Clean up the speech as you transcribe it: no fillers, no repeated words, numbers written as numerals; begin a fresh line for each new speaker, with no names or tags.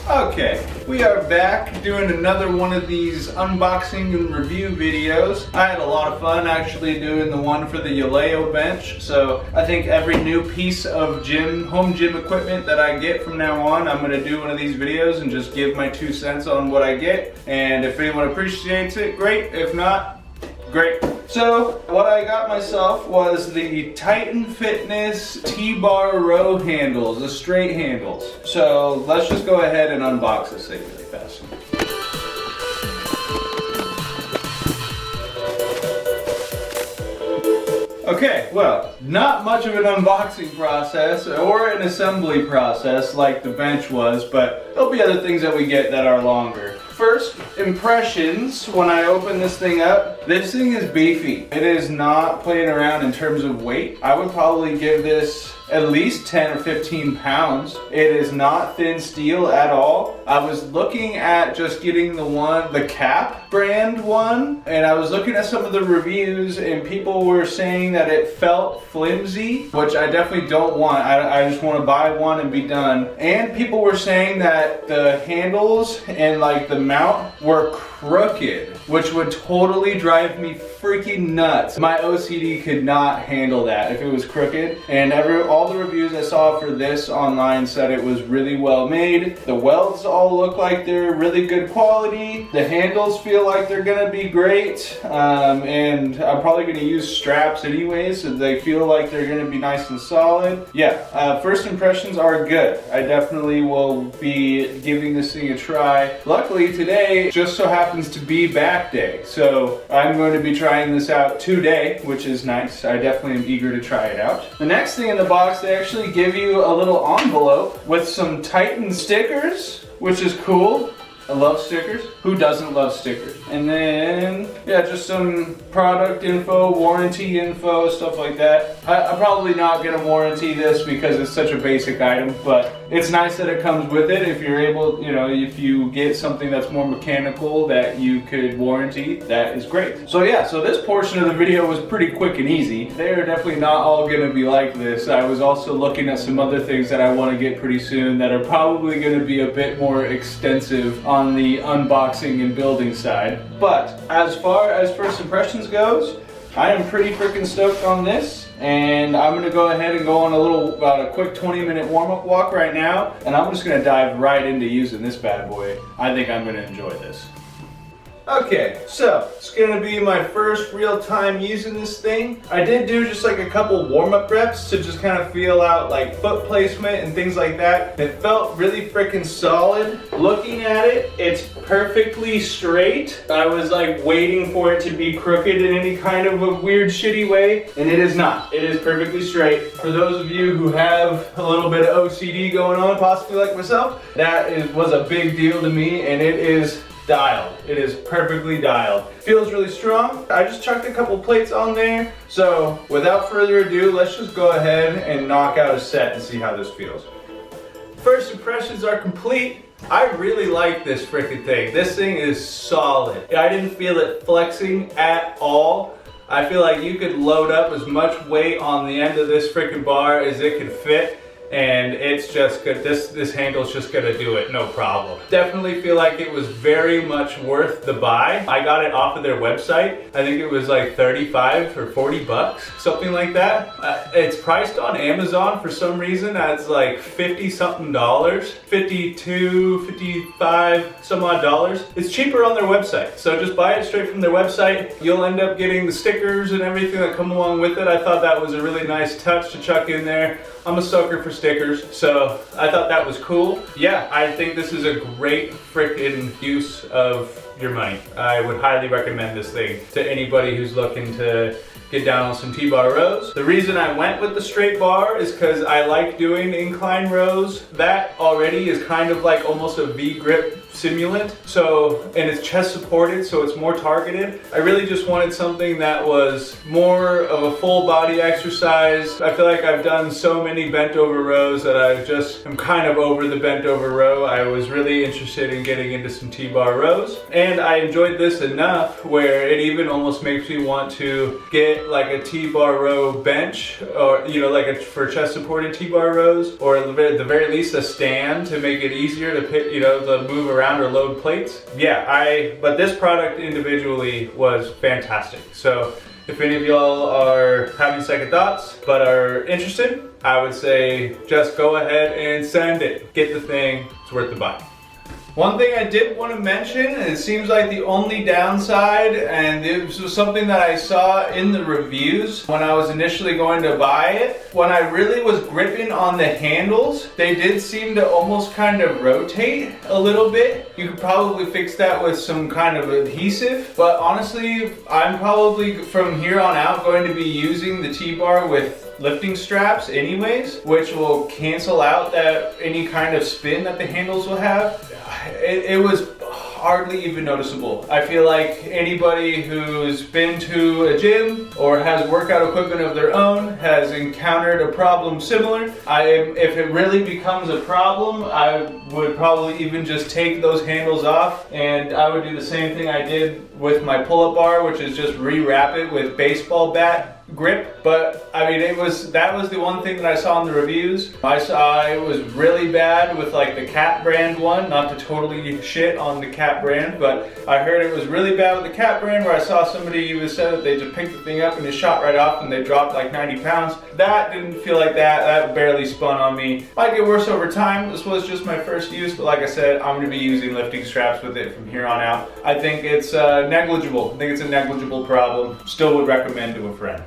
Okay, we are back doing another one of these unboxing and review videos. I had a lot of fun actually doing the one for the Yaleo bench. So I think every new piece of home gym equipment that I get from now on, I'm gonna do one of these videos and just give my 2 cents on what I get. And if anyone appreciates it, great. If not, great. So what I got myself was the Titan Fitness T-bar row handles, the straight handles. So let's just go ahead and unbox this thing really fast. Okay, well, not much of an unboxing process or an assembly process like the bench was, but there'll be other things that we get that are longer. First impressions when I open this thing up, this thing is beefy. It is not playing around in terms of weight. I would probably give this at least 10 or 15 pounds. It is not thin steel at all. I was looking at just getting the Cap brand one, and I was looking at some of the reviews and people were saying that it felt flimsy, which I definitely don't want. I just want to buy one and be done. And people were saying that the handles and like the mount were crooked, which would totally drive me freaking nuts. My OCD could not handle that if it was crooked. And all the reviews I saw for this online said it was really well made. The welds all look like they're really good quality. The handles feel like they're gonna be great. And I'm probably gonna use straps anyways, so they feel like they're gonna be nice and solid. Yeah, first impressions are good. I definitely will be giving this thing a try. Luckily today just so happens to be back day, so I'm going to be trying this out today, which is nice. I definitely am eager to try it out. The next thing in the box, they actually give you a little envelope with some Titan stickers, which is cool. I love stickers. Who doesn't love stickers? And then, yeah, just some product info, warranty info, stuff like that. I'm probably not gonna warranty this because it's such a basic item, but it's nice that it comes with it. If you're able, you know, if you get something that's more mechanical that you could warranty, that is great. So yeah, so this portion of the video was pretty quick and easy. They're definitely not all gonna be like this. I was also looking at some other things that I wanna get pretty soon that are probably gonna be a bit more extensive on the unboxing and building side. But as far as first impressions goes, I am pretty freaking stoked on this, and I'm gonna go ahead and go on about a quick 20-minute warm-up walk right now, and I'm just gonna dive right into using this bad boy. I think I'm gonna enjoy this. Okay, so it's gonna be my first real time using this thing. I did do just like a couple warm-up reps to just kind of feel out like foot placement and things like that. It felt really freaking solid. Looking at it, it's perfectly straight. I was like waiting for it to be crooked in any kind of a weird shitty way, and it is not. It is perfectly straight. For those of you who have a little bit of OCD going on, possibly like myself, that was a big deal to me, and it is dialed. It is perfectly dialed. Feels really strong. I just chucked a couple plates on there. So without further ado, let's just go ahead and knock out a set and see how this feels. First impressions are complete. I really like this freaking thing. This thing is solid. I didn't feel it flexing at all. I feel like you could load up as much weight on the end of this freaking bar as it could fit, and it's just good. This handle's just gonna do it, no problem. Definitely feel like it was very much worth the buy. I got it off of their website. I think it was like 35 or 40 bucks, something like that. It's priced on Amazon for some reason as like 50 something dollars, 52, 55 some odd dollars. It's cheaper on their website, so just buy it straight from their website. You'll end up getting the stickers and everything that come along with it. I thought that was a really nice touch to chuck in there. I'm a sucker for stickers, so I thought that was cool. Yeah, I think this is a great freaking use of your money. I would highly recommend this thing to anybody who's looking to get down on some T-bar rows. The reason I went with the straight bar is because I like doing incline rows. That already is kind of like almost a V-grip simulant, so, and it's chest supported, so it's more targeted. I really just wanted something that was more of a full body exercise. I feel like I've done so many bent over rows that I'm kind of over the bent over row. I was really interested in getting into some T-bar rows, and I enjoyed this enough where it even almost makes me want to get get like a T-bar row bench, or like for chest supported T-bar rows, or at the very least a stand to make it easier to pick, to move around or load plates. Yeah, but this product individually was fantastic. So if any of y'all are having second thoughts but are interested, I would say just go ahead and send it. Get the thing, it's worth the buy. One thing I did want to mention, and it seems like the only downside, and this was something that I saw in the reviews when I was initially going to buy it, when I really was gripping on the handles, they did seem to almost kind of rotate a little bit. You could probably fix that with some kind of adhesive, but honestly, I'm probably from here on out going to be using the T-bar with lifting straps anyways, which will cancel out any kind of spin that the handles will have. It was hardly even noticeable. I feel like anybody who's been to a gym or has workout equipment of their own has encountered a problem similar. If it really becomes a problem, I would probably even just take those handles off, and I would do the same thing I did with my pull-up bar, which is just rewrap it with baseball bat grip. But I mean, that was the one thing that I saw in the reviews. I saw it was really bad with like the Cat brand one, not to totally shit on the Cat brand, but I heard it was really bad with the Cat brand, where I saw somebody who said that they just picked the thing up and it shot right off and they dropped like 90 pounds. That didn't feel like that barely spun on me. Might get worse over time. This was just my first use, but like I said, I'm gonna be using lifting straps with it from here on out. I think it's negligible. I think it's a negligible problem. Still would recommend to a friend.